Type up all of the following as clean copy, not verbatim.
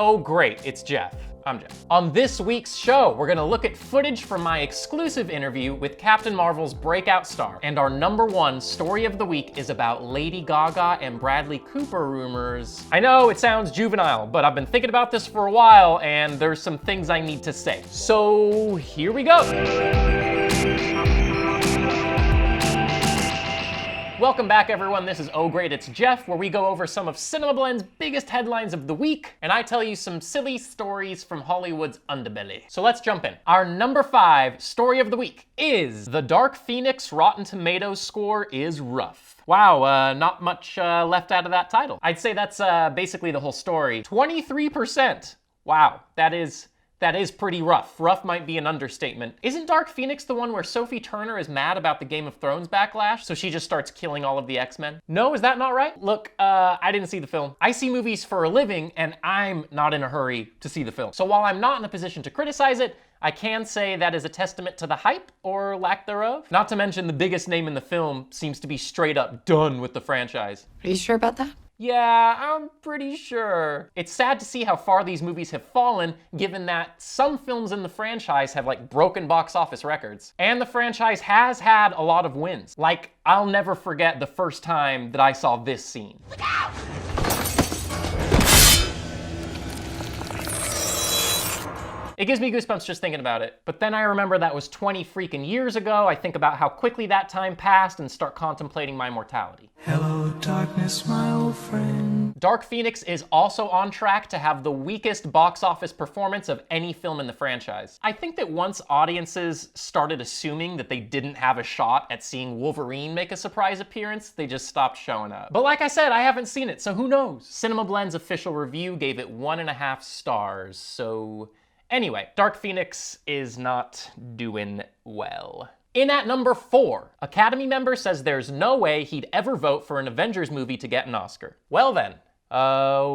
Oh great, it's Jeff. I'm Jeff. On this week's show, we're gonna look at footage from my exclusive interview with Captain Marvel's breakout star. And our #1 story of the week is about Lady Gaga and Bradley Cooper rumors. I know it sounds juvenile, but I've been thinking about this for a while and there's some things I need to say. So here we go. Welcome back, everyone. This is Oh Great, It's Jeff, where we go over some of CinemaBlend's biggest headlines of the week, and I tell you some silly stories from Hollywood's underbelly. So let's jump in. Our #5 story of the week is The Dark Phoenix Rotten Tomatoes score is rough. Wow, not much left out of that title. I'd say that's basically the whole story. 23%. Wow, that is pretty rough. Rough might be an understatement. Isn't Dark Phoenix the one where Sophie Turner is mad about the Game of Thrones backlash, so she just starts killing all of the X-Men? No, is that not right? Look, I didn't see the film. I see movies for a living, and I'm not in a hurry to see the film. So while I'm not in a position to criticize it, I can say that is a testament to the hype, or lack thereof. Not to mention the biggest name in the film seems to be straight up done with the franchise. Are you sure about that? Yeah, I'm pretty sure. It's sad to see how far these movies have fallen, given that some films in the franchise have broken box office records. And the franchise has had a lot of wins. Like, I'll never forget the first time that I saw this scene. Look out! It gives me goosebumps just thinking about it. But then I remember that was 20 freaking years ago. I think about how quickly that time passed and start contemplating my mortality. Hello, darkness, my old friend. Dark Phoenix is also on track to have the weakest box office performance of any film in the franchise. I think that once audiences started assuming that they didn't have a shot at seeing Wolverine make a surprise appearance, they just stopped showing up. But like I said, I haven't seen it, so who knows? CinemaBlend's official review gave it 1.5 stars, so... Anyway, Dark Phoenix is not doing well. In at #4, Academy member says there's no way he'd ever vote for an Avengers movie to get an Oscar. Well then,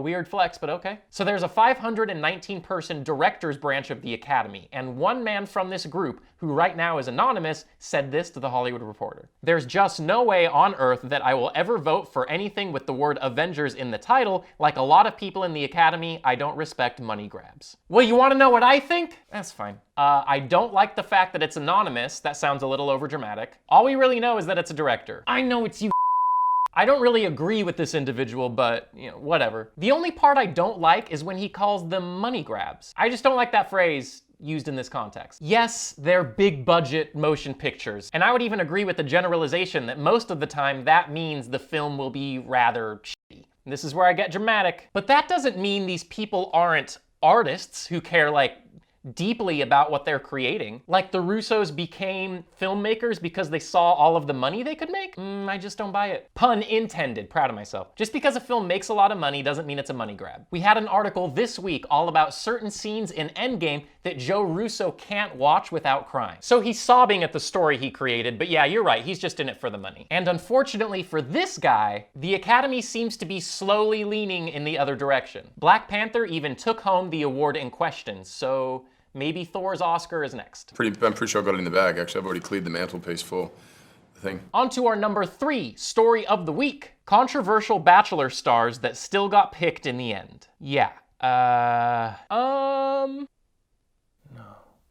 weird flex, but okay. So there's a 519-person directors branch of the Academy, and one man from this group, who right now is anonymous, said this to The Hollywood Reporter. There's just no way on earth that I will ever vote for anything with the word Avengers in the title. Like a lot of people in the Academy, I don't respect money grabs. Well, you want to know what I think? That's fine. I don't like the fact that it's anonymous. That sounds a little overdramatic. All we really know is that it's a director. I know it's you. I don't really agree with this individual, but, whatever. The only part I don't like is when he calls them money grabs. I just don't like that phrase used in this context. Yes, they're big budget motion pictures, and I would even agree with the generalization that most of the time that means the film will be rather shitty. This is where I get dramatic. But that doesn't mean these people aren't artists who care, deeply about what they're creating. Like the Russos became filmmakers because they saw all of the money they could make? I just don't buy it. Pun intended, proud of myself. Just because a film makes a lot of money doesn't mean it's a money grab. We had an article this week all about certain scenes in Endgame that Joe Russo can't watch without crying. So he's sobbing at the story he created, but yeah, you're right, he's just in it for the money. And unfortunately for this guy, the Academy seems to be slowly leaning in the other direction. Black Panther even took home the award in question, so maybe Thor's Oscar is next. I'm pretty sure I got it in the bag, actually. I've already cleared the mantelpiece for the thing. On to our #3 story of the week. Controversial Bachelor stars that still got picked in the end. Yeah. No.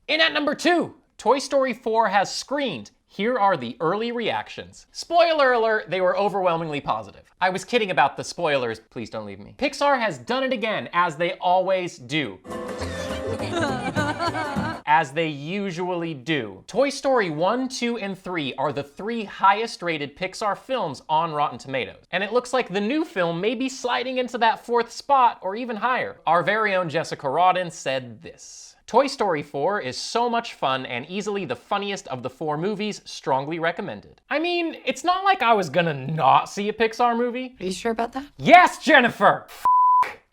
In at #2, Toy Story 4 has screened. Here are the early reactions. Spoiler alert, they were overwhelmingly positive. I was kidding about the spoilers, please don't leave me. Pixar has done it again, as they always do. As they usually do. Toy Story 1, 2, and 3 are the 3 highest rated Pixar films on Rotten Tomatoes. And it looks like the new film may be sliding into that 4th spot or even higher. Our very own Jessica Rodden said this: Toy Story 4 is so much fun and easily the funniest of the 4 movies, strongly recommended. I mean, it's not like I was gonna not see a Pixar movie. Are you sure about that? Yes, Jennifer!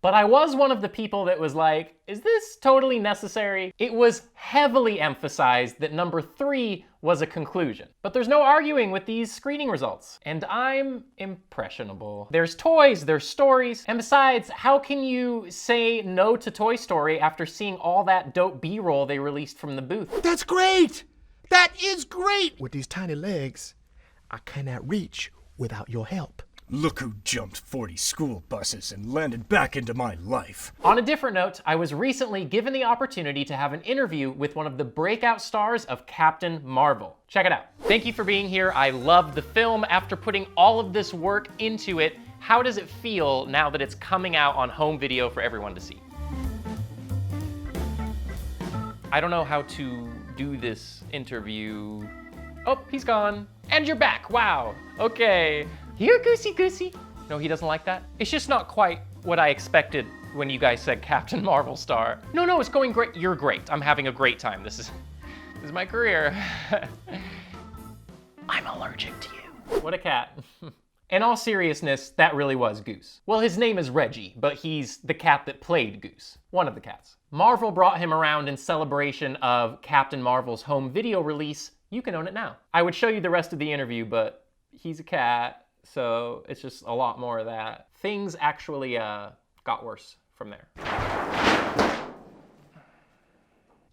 But I was one of the people that was like, is this totally necessary? It was heavily emphasized that #3 was a conclusion. But there's no arguing with these screening results. And I'm impressionable. There's toys, there's stories, and besides, how can you say no to Toy Story after seeing all that dope B-roll they released from the booth? That's great! That is great! With these tiny legs, I cannot reach without your help. Look who jumped 40 school buses and landed back into my life. On a different note, I was recently given the opportunity to have an interview with one of the breakout stars of Captain Marvel. Check it out. Thank you for being here. I love the film. After putting all of this work into it, how does it feel now that it's coming out on home video for everyone to see? I don't know how to do this interview. Oh, he's gone. And you're back, wow. Okay. Here, Goosey Goosey. No, he doesn't like that? It's just not quite what I expected when you guys said Captain Marvel star. No, it's going great. You're great. I'm having a great time. This is my career. I'm allergic to you. What a cat. In all seriousness, that really was Goose. Well, his name is Reggie, but he's the cat that played Goose. One of the cats. Marvel brought him around in celebration of Captain Marvel's home video release. You can own it now. I would show you the rest of the interview, but he's a cat, so it's just a lot more of that. Things actually got worse from there.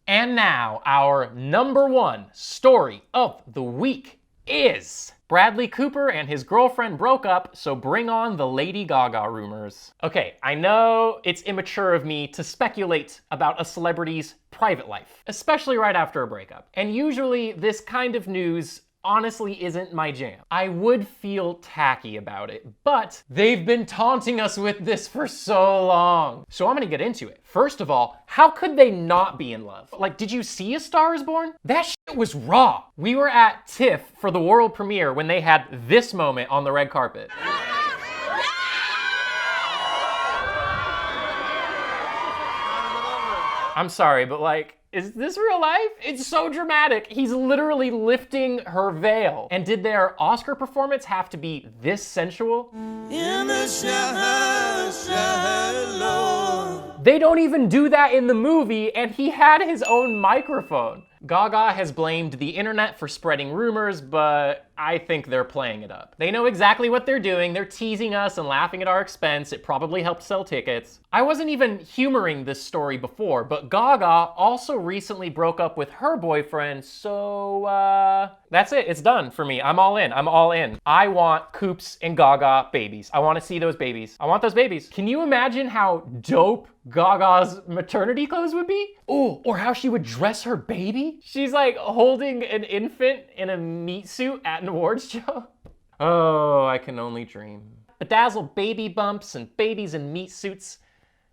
And now, our #1 story of the week is Bradley Cooper and his girlfriend broke up, so bring on the Lady Gaga rumors. Okay, I know it's immature of me to speculate about a celebrity's private life, especially right after a breakup. And usually this kind of news honestly isn't my jam. I would feel tacky about it, but they've been taunting us with this for so long. So I'm gonna get into it. First of all, how could they not be in love? Like, did you see A Star Is Born? That shit was raw. We were at TIFF for the world premiere when they had this moment on the red carpet. I'm sorry, but like, is this real life? It's so dramatic. He's literally lifting her veil. And did their Oscar performance have to be this sensual? In the shallow. They don't even do that in the movie, and he had his own microphone. Gaga has blamed the internet for spreading rumors, but I think they're playing it up. They know exactly what they're doing. They're teasing us and laughing at our expense. It probably helped sell tickets. I wasn't even humoring this story before, but Gaga also recently broke up with her boyfriend, so that's it. It's done for me. I'm all in. I'm all in. I want Coops and Gaga babies. I want to see those babies. I want those babies. Can you imagine how dope Gaga's maternity clothes would be? Oh, or how she would dress her baby? She's like holding an infant in a meat suit at an awards show. Oh, I can only dream. Bedazzled baby bumps and babies in meat suits.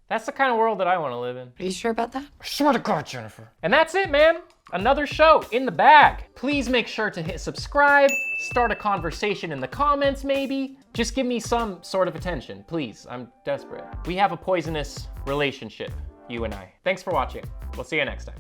That's the kind of world that I want to live in. Are you sure about that? I swear to God, Jennifer. And that's it, man. Another show in the bag. Please make sure to hit subscribe, start a conversation in the comments maybe. Just give me some sort of attention, please. I'm desperate. We have a poisonous relationship, you and I. Thanks for watching. We'll see you next time.